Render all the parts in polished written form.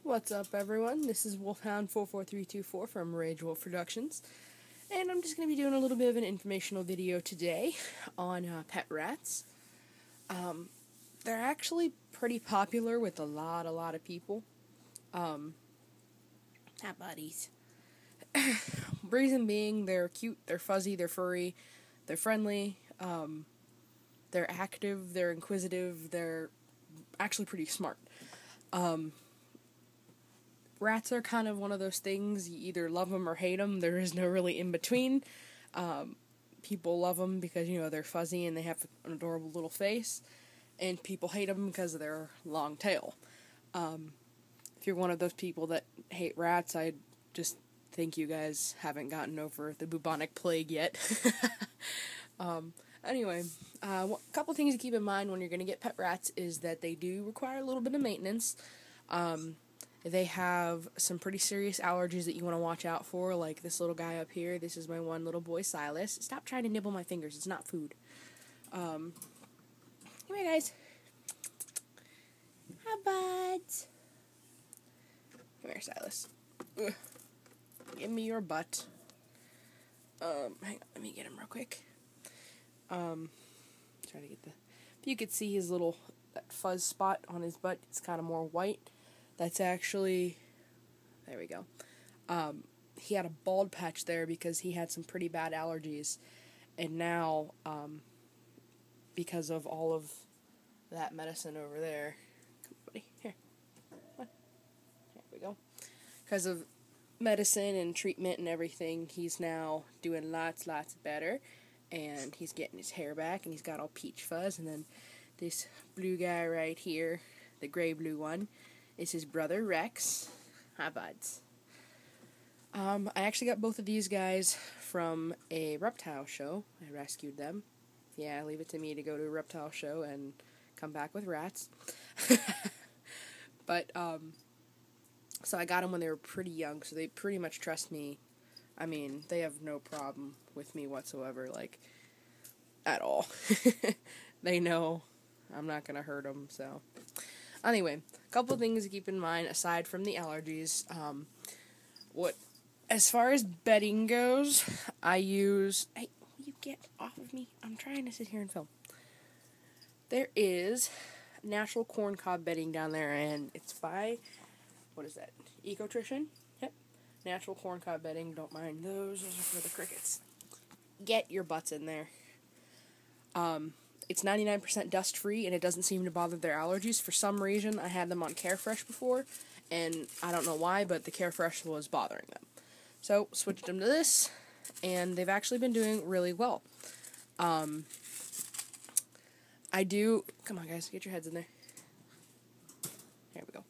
What's up, everyone? This is Wolfhound44324 from Rage Wolf Productions, and I'm just going to be doing a little bit of an informational video today on pet rats. They're actually pretty popular with a lot of people. Hi, buddies. Reason being, they're cute, they're fuzzy, they're furry, they're friendly, they're active, they're inquisitive, they're actually pretty smart. Rats are kind of one of those things, you either love them or hate them. There is no really in between. People love them because, they're fuzzy and they have an adorable little face, and people hate them because of their long tail. If you're one of those people that hate rats, I just think you guys haven't gotten over the bubonic plague yet. Anyway, a couple things to keep in mind when you're going to get pet rats is that they do require a little bit of maintenance. They have some pretty serious allergies that you want to watch out for, like this little guy up here. This is my one little boy, Silas. Stop trying to nibble my fingers. It's not food. Come here, guys. Hi, buds. Come here, Silas. Ugh. Give me your butt. Hang on. Let me get him real quick. Try to get the... If you could see his little... that fuzz spot on his butt, it's kind of more white. That's actually, there we go. He had a bald patch there because he had some pretty bad allergies, and now, because of all of that medicine over there, come on, buddy, here, what? There we go. Because of medicine and treatment and everything, he's now doing lots better, and he's getting his hair back, and he's got all peach fuzz, and then this blue guy right here, the gray blue one, is his brother, Rex. Hi, buds. I actually got both of these guys from a reptile show. I rescued them. Yeah, leave it to me to go to a reptile show and come back with rats. But, so I got them when they were pretty young, so they pretty much trust me. I mean, they have no problem with me whatsoever, like, at all. They know I'm not gonna hurt them, so... Anyway, a couple things to keep in mind aside from the allergies. As far as bedding goes, I use... Hey, will you get off of me? I'm trying to sit here and film. There is natural corncob bedding down there, and it's by, what is that? Ecotrition? Yep. Natural corncob bedding, don't mind those. Those are for the crickets. Get your butts in there. It's 99% dust-free, and it doesn't seem to bother their allergies. For some reason, I had them on Carefresh before, and I don't know why, but the Carefresh was bothering them. So, switched them to this, and they've actually been doing really well. Come on guys, get your heads in there. There we go.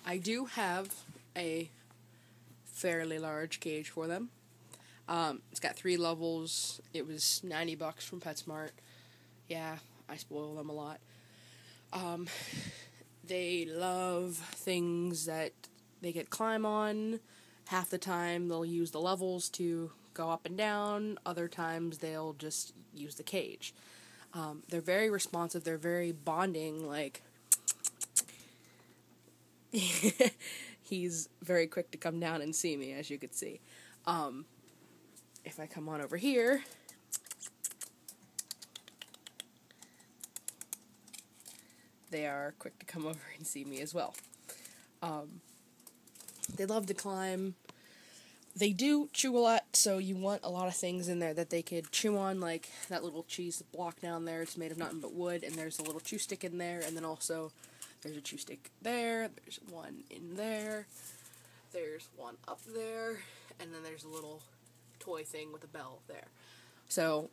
I do have a fairly large cage for them. It's got 3 levels. It was $90 from PetSmart. Yeah, I spoil them a lot. They love things that they could climb on. Half the time they'll use the levels to go up and down. Other times they'll just use the cage. They're very responsive. They're very bonding. Like, he's very quick to come down and see me, as you could see. If I come on over here... they are quick to come over and see me as well. They love to climb. They do chew a lot, so you want a lot of things in there that they could chew on, like that little cheese block down there. It's made of nothing but wood, and there's a little chew stick in there, and then also there's a chew stick there, there's one in there, there's one up there, and then there's a little toy thing with a bell there. So,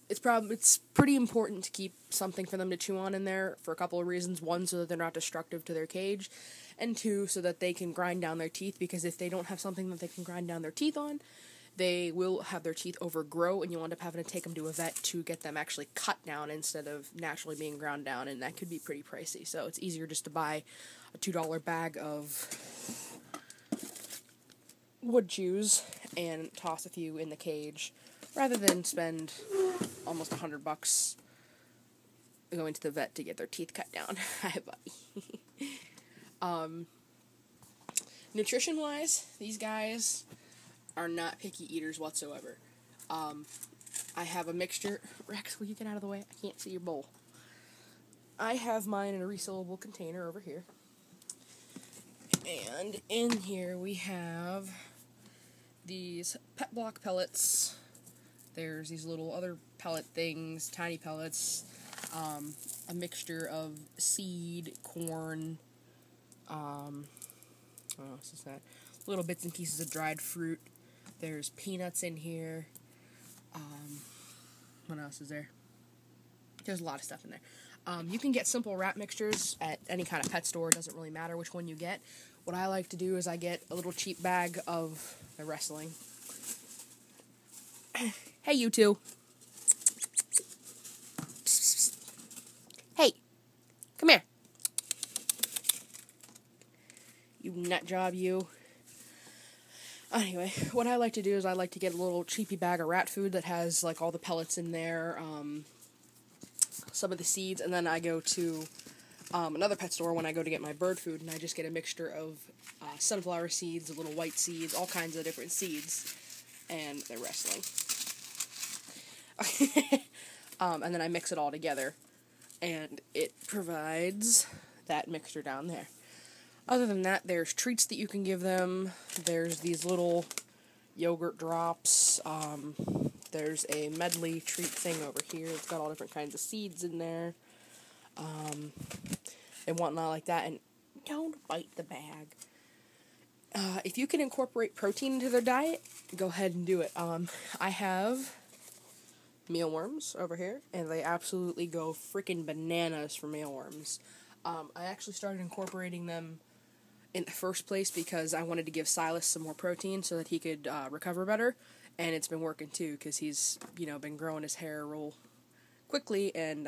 it's pretty important to keep something for them to chew on in there for a couple of reasons. 1, so that they're not destructive to their cage, and 2, so that they can grind down their teeth, because if they don't have something that they can grind down their teeth on, they will have their teeth overgrow, and you'll end up having to take them to a vet to get them actually cut down instead of naturally being ground down, and that could be pretty pricey. So it's easier just to buy a $2 bag of wood chews and toss a few in the cage, rather than spend almost $100 going to the vet to get their teeth cut down. Hi, buddy. Nutrition-wise, these guys are not picky eaters whatsoever. I have a mixture. Rex, will you get out of the way? I can't see your bowl. I have mine in a resealable container over here. And in here we have these pet block pellets. There's these little other pellet things, tiny pellets, a mixture of seed, corn, what else is that? Little bits and pieces of dried fruit. There's peanuts in here. What else is there? There's a lot of stuff in there. You can get simple wrap mixtures at any kind of pet store. It doesn't really matter which one you get. What I like to do is I get a little cheap bag of the wrestling. Hey, you two. Hey, come here. You nut job, you. Anyway, what I like to do is I like to get a little cheapy bag of rat food that has, like, all the pellets in there, some of the seeds, and then I go to another pet store when I go to get my bird food, and I just get a mixture of sunflower seeds, little white seeds, all kinds of different seeds, and they're wrestling. And then I mix it all together, and it provides that mixture down there. Other than that, there's treats that you can give them. There's these little yogurt drops. There's a medley treat thing over here. It's got all different kinds of seeds in there. And whatnot like that. And don't bite the bag. If you can incorporate protein into their diet, go ahead and do it. I have mealworms over here, and they absolutely go freaking bananas for mealworms. I actually started incorporating them in the first place because I wanted to give Silas some more protein so that he could recover better, and it's been working too because he's, been growing his hair real quickly and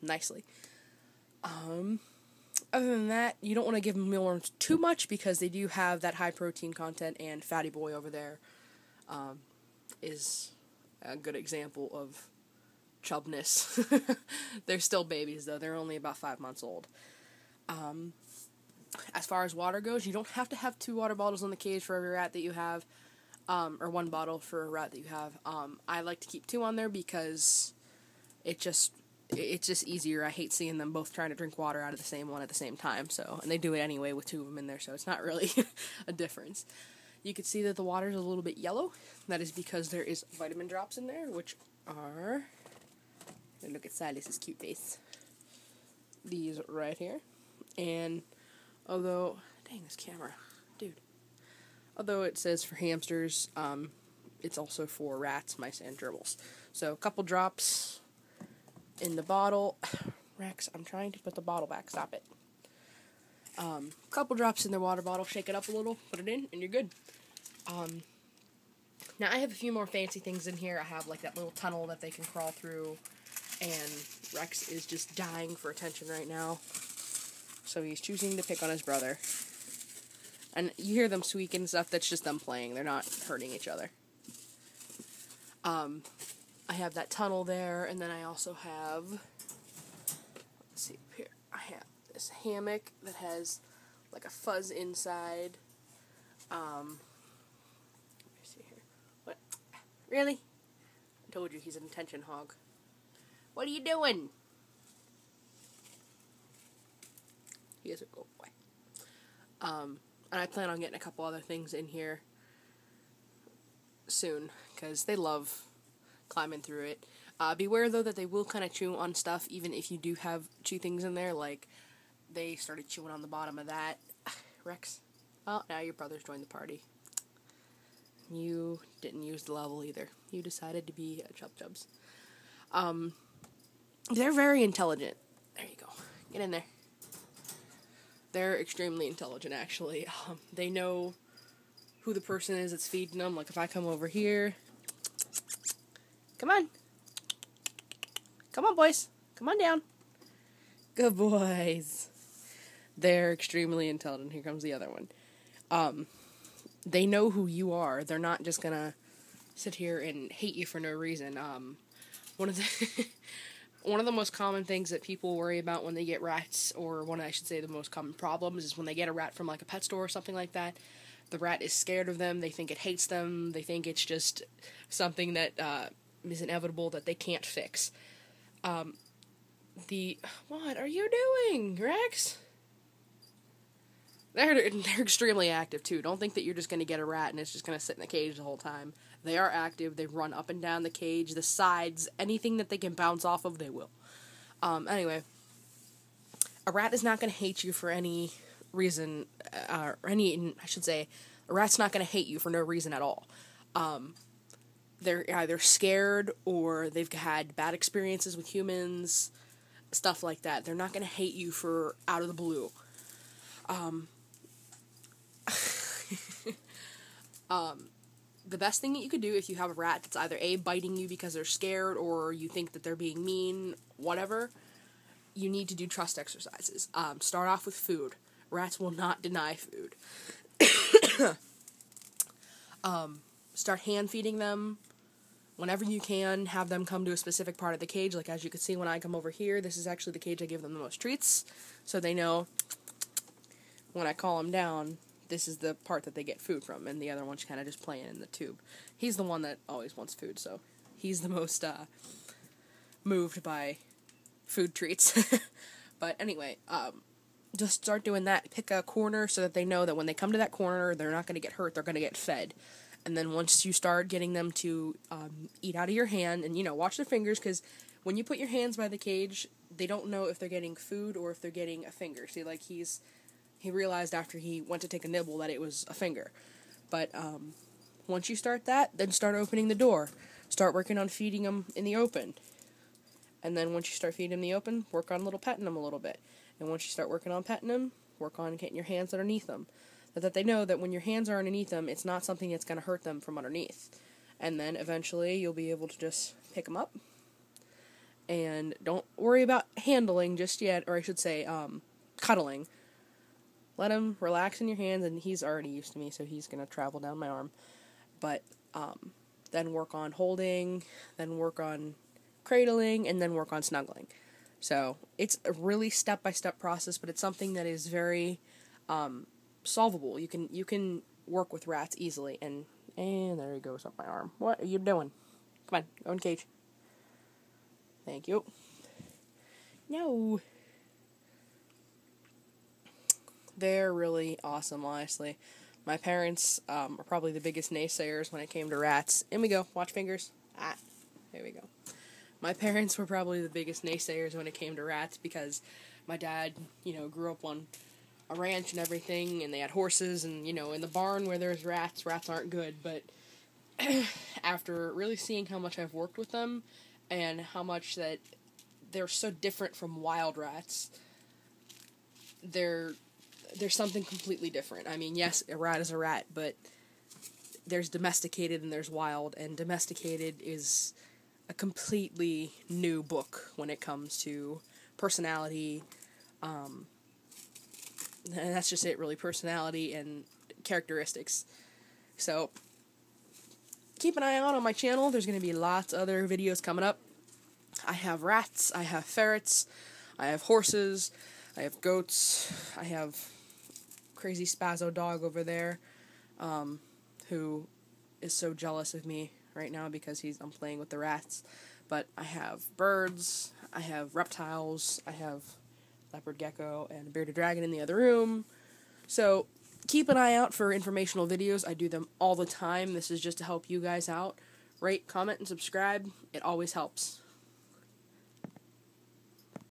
nicely. Other than that, you don't want to give them mealworms too much because they do have that high protein content, and Fatty Boy over there is a good example of chubness. They're still babies, though. They're only about 5 months old. As far as water goes, you don't have to have 2 water bottles in the cage for every rat that you have, or 1 bottle for a rat that you have. I like to keep 2 on there because it's just easier. I hate seeing them both trying to drink water out of the same one at the same time, and they do it anyway with 2 of them in there, so it's not really a difference. You can see that the water is a little bit yellow. That is because there is vitamin drops in there, which are, and look at Silas's cute face, these right here. And although, dang this camera, dude. Although it says for hamsters, it's also for rats, mice, and gerbils. So a couple drops in the bottle. Rex, I'm trying to put the bottle back. Stop it. Couple drops in the water bottle. Shake it up a little. Put it in, and you're good. Now I have a few more fancy things in here. I have like that little tunnel that they can crawl through, and Rex is just dying for attention right now. So he's choosing to pick on his brother. And you hear them squeaking and stuff. That's just them playing. They're not hurting each other. I have that tunnel there, and then I also have, let's see, here, I have this hammock that has like a fuzz inside. Let me see here. What? Really? I told you he's an attention hog. What are you doing? He is a good boy. And I plan on getting a couple other things in here soon, because they love climbing through it. Beware, though, that they will kind of chew on stuff, even if you do have chew things in there, like they started chewing on the bottom of that. Rex, well, now your brother's joined the party. You didn't use the level either. You decided to be a Chub-Chubs. They're very intelligent. There you go. Get in there. They're extremely intelligent, actually. They know who the person is that's feeding them. Like, if I come over here, come on. Come on, boys. Come on down. Good boys. They're extremely intelligent. Here comes the other one. They know who you are. They're not just gonna sit here and hate you for no reason. One one of the most common things that people worry about when they get rats, or one, I should say, the most common problems, is when they get a rat from, like, a pet store or something like that. The rat is scared of them, they think it hates them, they think it's just something that is inevitable that they can't fix. What are you doing, Rex? They're extremely active, too. Don't think that you're just going to get a rat and it's just going to sit in the cage the whole time. They are active. They run up and down the cage, the sides, anything that they can bounce off of, they will. Anyway, a rat is not going to hate you for any reason, a rat's not going to hate you for no reason at all. They're either scared or they've had bad experiences with humans, stuff like that. They're not going to hate you for out of the blue. The best thing that you could do if you have a rat that's either A, biting you because they're scared, or you think that they're being mean, whatever, you need to do trust exercises. Start off with food. Rats will not deny food. Start hand feeding them whenever you can. Have them come to a specific part of the cage. Like, as you can see when I come over here, this is actually the cage I give them the most treats, so they know when I call them down, this is the part that they get food from, and the other one's kind of just playing in the tube. He's the one that always wants food, so he's the most moved by food treats. But anyway, just start doing that. Pick a corner so that they know that when they come to that corner, they're not going to get hurt, they're going to get fed. And then once you start getting them to eat out of your hand, and, watch their fingers, because when you put your hands by the cage, they don't know if they're getting food or if they're getting a finger. See, like, he realized after he went to take a nibble that it was a finger. But once you start that, then start opening the door. Start working on feeding them in the open. And then once you start feeding them in the open, work on petting them a little bit. And once you start working on petting them, work on getting your hands underneath them. So that they know that when your hands are underneath them, it's not something that's going to hurt them from underneath. And then eventually you'll be able to just pick them up. And don't worry about handling just yet, or I should say cuddling. Let him relax in your hands, and he's already used to me, so he's going to travel down my arm. But then work on holding, then work on cradling, and then work on snuggling. So it's a really step-by-step process, but it's something that is very solvable. You can work with rats easily, and there he goes up my arm. What are you doing? Come on, go in the cage. Thank you. No. They're really awesome, honestly. My parents are probably the biggest naysayers when it came to rats. In we go. Watch fingers. There we go. My parents were probably the biggest naysayers when it came to rats because my dad, grew up on a ranch and everything, and they had horses, and, in the barn where there's rats aren't good, but after really seeing how much I've worked with them and how much that they're so different from wild rats, there's something completely different. I mean, yes, a rat is a rat, but there's domesticated and there's wild, and domesticated is a completely new book when it comes to personality, and that's just it, really, personality and characteristics. So, keep an eye out on my channel. There's going to be lots of other videos coming up. I have rats, I have ferrets, I have horses, I have goats, I have crazy spazzo dog over there, who is so jealous of me right now because I'm playing with the rats. But I have birds, I have reptiles, I have leopard gecko and a bearded dragon in the other room. So keep an eye out for informational videos. I do them all the time. This is just to help you guys out. Rate, comment, and subscribe. It always helps.